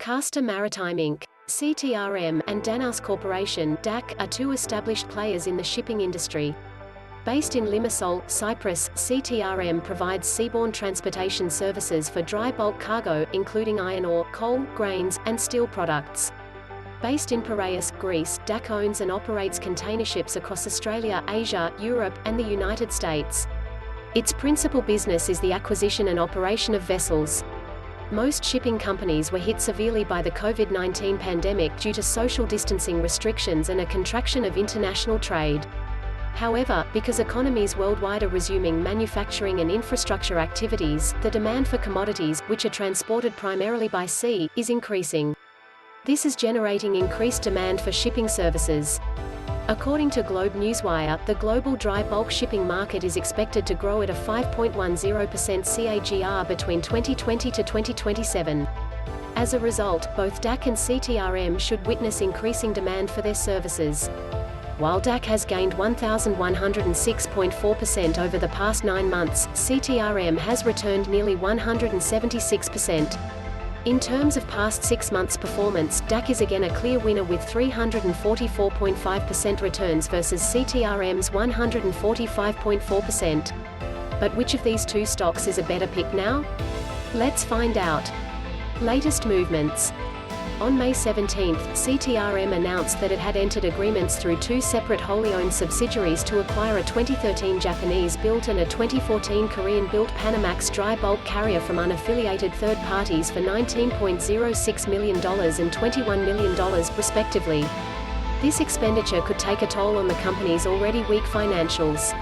Castor Maritime Inc. (CTRM) and Danas Corporation (DAC) are two established players in the shipping industry. Based in Limassol, Cyprus, CTRM provides seaborne transportation services for dry bulk cargo, including iron ore, coal, grains, and steel products. Based in Piraeus, Greece, DAC owns and operates container ships across Australia, Asia, Europe, and the United States. Its principal business is the acquisition and operation of vessels. Most shipping companies were hit severely by the COVID-19 pandemic due to social distancing restrictions and a contraction of international trade. However, because economies worldwide are resuming manufacturing and infrastructure activities, the demand for commodities, which are transported primarily by sea, is increasing. This is generating increased demand for shipping services. According to Globe Newswire, the global dry bulk shipping market is expected to grow at a 5.10% CAGR between 2020 to 2027. As a result, both DAC and CTRM should witness increasing demand for their services. While DAC has gained 1,106.4% over the past 9 months, CTRM has returned nearly 176%. In terms of past 6 months' performance, DAC is again a clear winner with 344.5% returns versus CTRM's 145.4%. But which of these two stocks is a better pick now? Let's find out. Latest movements. On May 17, CTRM announced that it had entered agreements through two separate wholly-owned subsidiaries to acquire a 2013 Japanese-built and a 2014 Korean-built Panamax dry bulk carrier from unaffiliated third parties for $19.06 million and $21 million, respectively. This expenditure could take a toll on the company's already weak financials.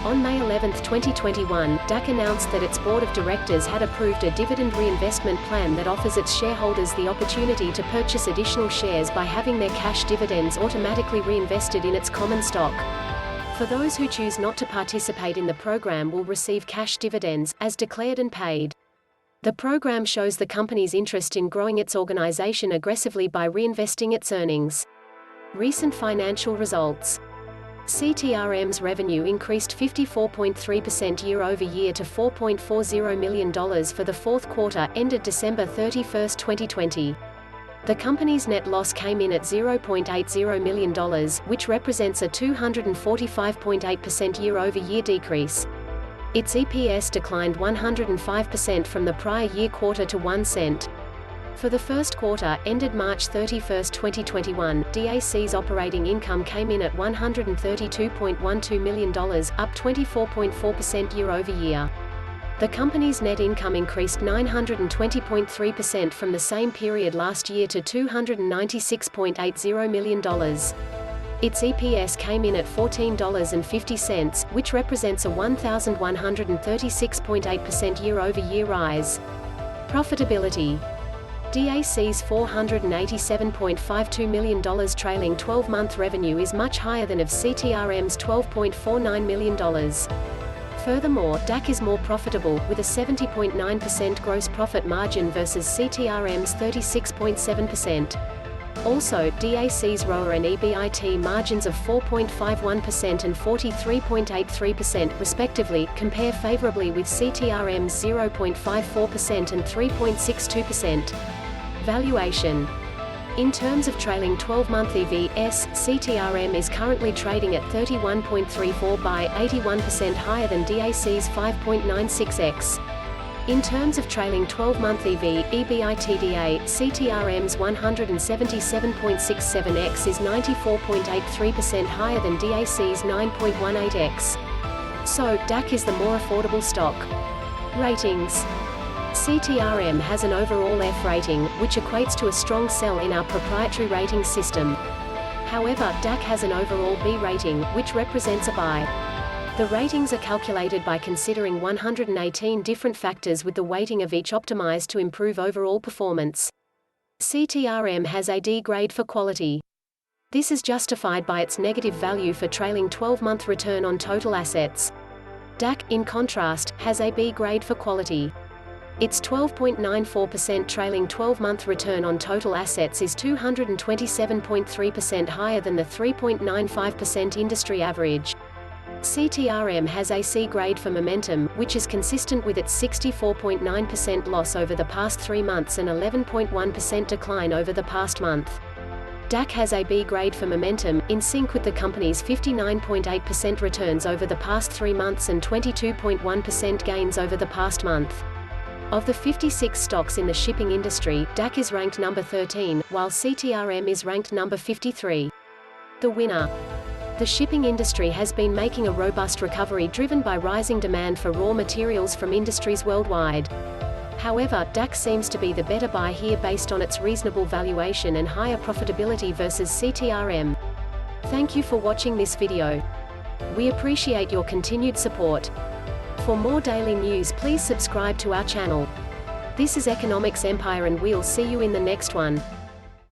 On May 11, 2021, DAC announced that its board of directors had approved a dividend reinvestment plan that offers its shareholders the opportunity to purchase additional shares by having their cash dividends automatically reinvested in its common stock. For those who choose not to participate in the program will receive cash dividends, as declared and paid. The program shows the company's interest in growing its organization aggressively by reinvesting its earnings. Recent financial results. CTRM's revenue increased 54.3% year-over-year to $4.40 million for the fourth quarter, ended December 31, 2020. The company's net loss came in at $0.80 million, which represents a 245.8% year-over-year decrease. Its EPS declined 105% from the prior year quarter to 1 cent. For the first quarter, ended March 31, 2021, DAC's operating income came in at $132.12 million, up 24.4% year-over-year. The company's net income increased 920.3% from the same period last year to $296.80 million. Its EPS came in at $14.50, which represents a 1,136.8% year-over-year rise. Profitability. DAC's $487.52 million trailing 12-month revenue is much higher than of CTRM's $12.49 million. Furthermore, DAC is more profitable, with a 70.9% gross profit margin versus CTRM's 36.7%. Also, DAC's ROA and EBIT margins of 4.51% and 43.83%, respectively, compare favorably with CTRM's 0.54% and 3.62%. Valuation. In terms of trailing 12-month EV/S, CTRM is currently trading at 31.34 by 81% higher than DAC's 5.96x. In terms of trailing 12-month EV/EBITDA, CTRM's 177.67x is 94.83% higher than DAC's 9.18x. So, DAC is the more affordable stock. Ratings. CTRM has an overall F rating, which equates to a strong sell in our proprietary rating system. However, DAC has an overall B rating, which represents a buy. The ratings are calculated by considering 118 different factors with the weighting of each optimized to improve overall performance. CTRM has a D grade for quality. This is justified by its negative value for trailing 12-month return on total assets. DAC, in contrast, has a B grade for quality. Its 12.94% trailing 12-month return on total assets is 227.3% higher than the 3.95% industry average. CTRM has a C grade for momentum, which is consistent with its 64.9% loss over the past 3 months and 11.1% decline over the past month. DAC has a B grade for momentum, in sync with the company's 59.8% returns over the past 3 months and 22.1% gains over the past month. Of the 56 stocks in the shipping industry, DAC is ranked number 13, while CTRM is ranked number 53. The winner. The shipping industry has been making a robust recovery driven by rising demand for raw materials from industries worldwide. However, DAC seems to be the better buy here based on its reasonable valuation and higher profitability versus CTRM. Thank you for watching this video. We appreciate your continued support. For more daily news, please subscribe to our channel. This is Economics Empire and we'll see you in the next one.